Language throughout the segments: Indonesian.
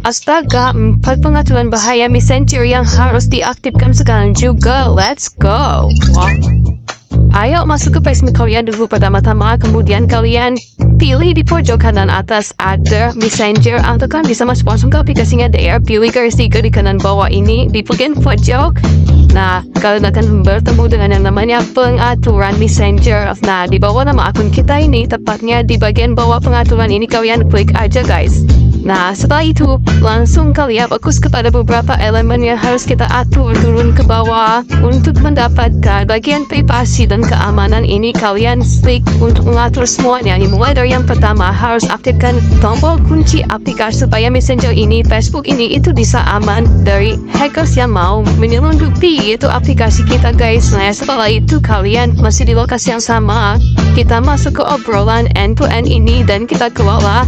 Astaga, 4 pengaturan bahaya Messenger yang harus diaktifkan sekarang juga. Let's go. Wah. Ayo masuk ke Facebook kalian dulu pertama-tama, kemudian kalian pilih di pojok kanan atas ada Messenger atau kan bisa masuk langsung ke aplikasinya there. Pilih garis 3 di kanan bawah ini di bagian pojok. Nah, kalian akan bertemu dengan yang namanya pengaturan Messenger. Nah, di bawah nama akun kita ini, tepatnya di bagian bawah pengaturan ini kalian klik aja guys. Nah, setelah itu langsung kalian fokus kepada beberapa elemen yang harus kita atur turun ke bawah untuk mendapatkan bagian privasi dan keamanan ini. Kalian klik untuk mengatur semuanya. Mulai dari yang pertama, harus aktifkan tombol kunci aplikasi supaya Messenger ini, Facebook ini itu bisa aman dari hackers yang mau menyelundupi itu aplikasi kita guys. Nah, setelah itu kalian masih di lokasi yang sama, kita masuk ke obrolan end-to-end ini dan kita kelola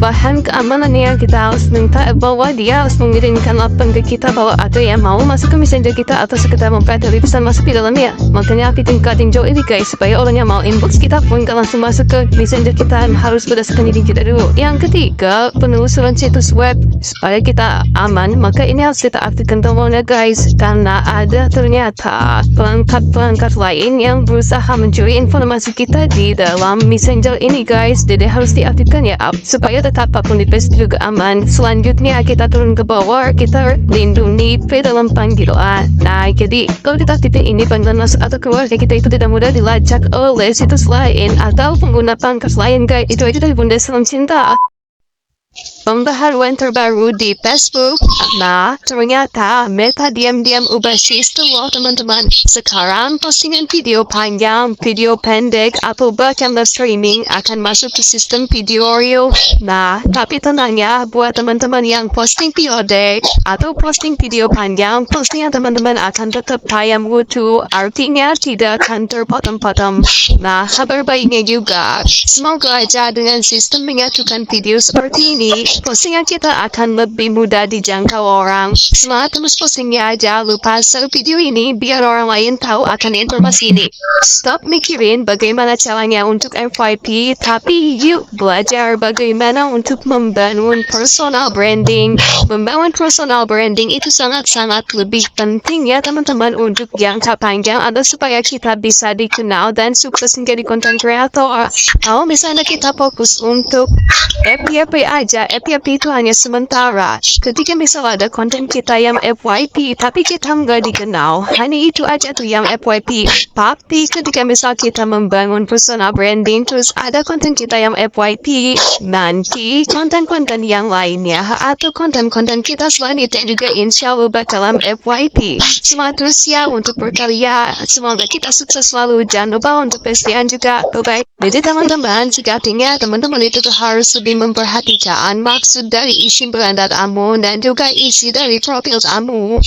bahan keamanan yang kita harus minta bahwa dia harus mengirimkan laporan ke kita bahwa ada yang mau masuk ke Messenger kita atau sekedar mempelajari pesan masuk di dalamnya. Makanya aku tingkatin jauh ini guys, supaya orang yang mau inbox kita pun gak langsung masuk ke Messenger kita, harus berdasarkan diri kita dulu. Yang ketiga, penelusuran situs web. Supaya kita aman, maka ini harus kita aktifkan tombolnya guys, karena ada ternyata perangkat-perangkat lain yang berusaha mencuri informasi kita di dalam Messenger ini guys. Jadi harus diaktifkan ya, supaya tetap apapun di Facebook juga aman. Selanjutnya kita turun ke bawah, kita lindungi dalam panggilan. Nah, jadi kalau kita aktifkan ini, panggilan masuk atau keluar kita itu tidak mudah dilacak oleh situs lain atau pengguna perangkat lain guys. Itu aja dari Bunda, salam cinta. Pembaharuan terbaru di Facebook. Nah, ternyata Meta diam-diam ubah sistem loh teman-teman. Sekarang postingan video panjang, video pendek, atau bahkan live streaming akan masuk ke sistem video reel. Nah, tapi tenangnya buat teman-teman yang posting VOD atau posting video panjang, postingan teman-teman akan tetap tayang utuh, artinya tidak akan terpotong-potong. Nah, kabar baiknya juga, semoga aja dengan sistem menyatukan video seperti ini, postingan kita akan lebih mudah dijangkau orang. Semangat terus postingnya, jangan lupa share video ini biar orang lain tahu akan informasi ini. Stop mikirin bagaimana caranya untuk FYP, tapi yuk belajar bagaimana untuk membangun personal branding. Membangun personal branding itu sangat-sangat lebih penting ya teman-teman untuk jangka panjang, atau supaya kita bisa dikenal dan sukses menjadi content creator. Kalau misalnya kita fokus untuk FYP aja, FYP itu hanya sementara. Ketika misalnya ada konten kita yang FYP tapi kita nggak dikenal, hanya itu aja tuh yang FYP. Tapi ketika misal kita membangun personal branding, terus ada konten kita yang FYP, nanti konten-konten yang lainnya atau konten-konten kita selain itu juga insya Allah bakalan FYP. Semangat terus ya untuk berkarya. Semoga kita sukses selalu. Jangan lupa untuk pastikan juga. Bye-bye. Jadi teman-teman, sejatinya teman-teman itu tuh harus lebih memperhatikan maksud dari isi brand kamu dan juga isi dari profil kamu.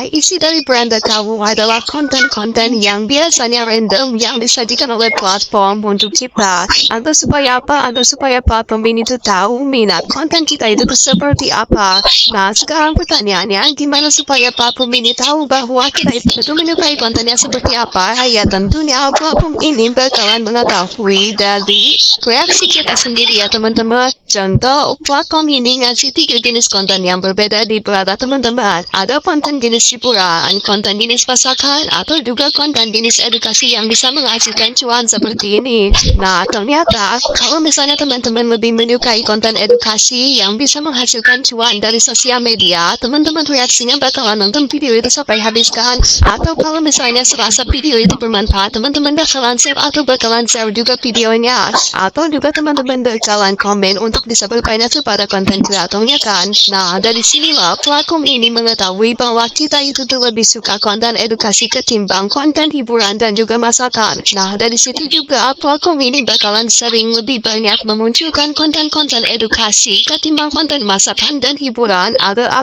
Isi dari brand kamu adalah konten-konten yang biasanya random yang disajikan oleh platform untuk kita. Agar supaya apa? Agar supaya platform ini tuh tahu minat konten kita itu tuh seperti apa. Nah, sekarang pertanyaannya, gimana supaya platform ini tahu bahwa kita itu menyukai kontennya seperti apa? Ya tentunya platform ini bakalan mengetahui dari reaksi kita sendiri ya teman-teman. Contoh, platform ini ngasih 3 jenis konten yang berbeda di berada teman-teman. Ada konten jenis hiburan, konten jenis masakan, atau juga konten jenis edukasi yang bisa menghasilkan cuan seperti ini. Nah, ternyata kalau misalnya teman-teman lebih menyukai konten edukasi yang bisa menghasilkan cuan dari sosial media, teman-teman reaksinya bakalan nonton video itu sampai habiskan. Atau kalau misalnya serasa video itu bermanfaat, teman-teman bakalan share atau bakalan share juga videonya. Atau juga teman-teman bakalan komen untuk bisa bertanya kepada konten kreatornya kan. Nah, dari sinilah platform ini mengetahui bahwa kita itu tuh lebih suka konten edukasi ketimbang konten hiburan dan juga masakan. Nah, dari situ juga platform ini bakalan sering lebih banyak memunculkan konten-konten edukasi ketimbang konten masakan dan hiburan. Agar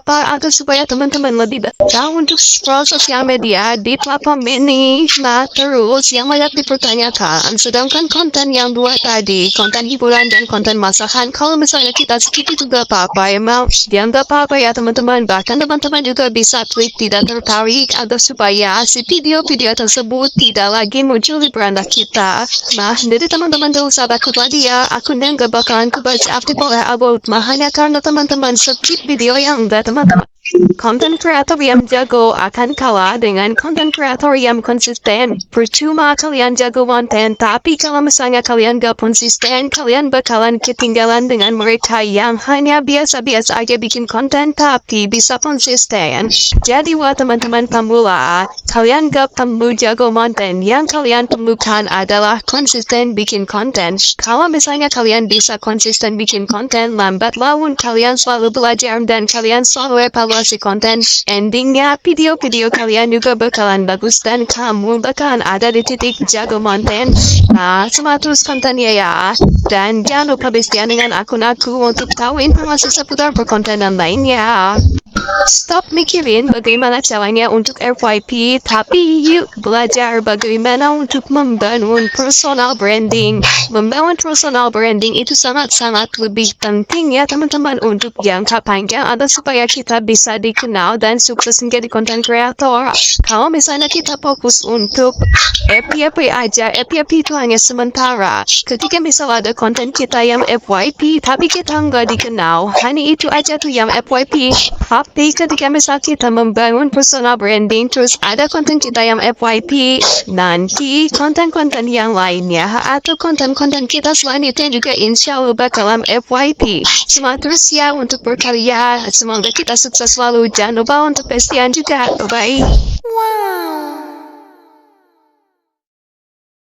supaya teman-teman lebih tahu untuk scroll sosial media di platform ini. Nah, terus yang banyak dipertanyakan, sedangkan konten yang dua tadi, konten hiburan dan konten masakan, kalau kalau misalnya kita skip itu gak apa-apa, emang dia gak apa-apa ya teman-teman. Bahkan teman-teman juga bisa klik tidak tertarik agar supaya si video-video tersebut tidak lagi muncul di beranda kita. Nah, jadi teman-teman gak usah takut lagi ya, aku gak bakalan kebaca aktif oleh algoritma hanya karena teman-teman skip video yang enggak teman-teman. Konten kreator yang jago akan kalah dengan konten kreator yang konsisten. Percuma kalian jago konten, tapi kalau misalnya kalian gak konsisten, kalian bakalan ketinggalan dengan mereka yang hanya biasa-biasa aja bikin konten tapi bisa konsisten. Jadi buat teman-teman pemula, kalian gak perlu jago konten, yang kalian perlukan adalah konsisten bikin konten. Kalau misalnya kalian bisa konsisten bikin konten, lambat laun kalian selalu belajar dan kalian selalu evaluasi konten, endingnya video-video kalian juga bakalan bagus dan kamu bakalan ada di titik jago konten. Nah, semangat terus kontennya ya, dan jangan lupa bestian dengan akun aku untuk tahu informasi seputar perkontenan lainnya. Stop mikirin bagaimana caranya untuk FYP, tapi yuk belajar bagaimana untuk membangun personal branding. Membangun personal branding itu sangat-sangat lebih penting ya teman-teman untuk jangka panjang, atau supaya kita bisa dikenal dan sukses menjadi content creator. Kalau misalnya kita fokus untuk FYP aja, FYP itu hanya sementara. Ketika misalnya ada konten kita yang FYP, tapi kita nggak dikenal, hanya itu aja tuh yang FYP. Tapi ketika misal kita membangun personal branding, terus ada konten kita yang FYP, nanti konten-konten yang lainnya atau konten-konten kita selanjutnya juga insya Allah bakalan FYP. Semangat terus ya untuk berkarya, semoga kita sukses selalu. Jangan lupa untuk bestian juga. Bye-bye. Wow.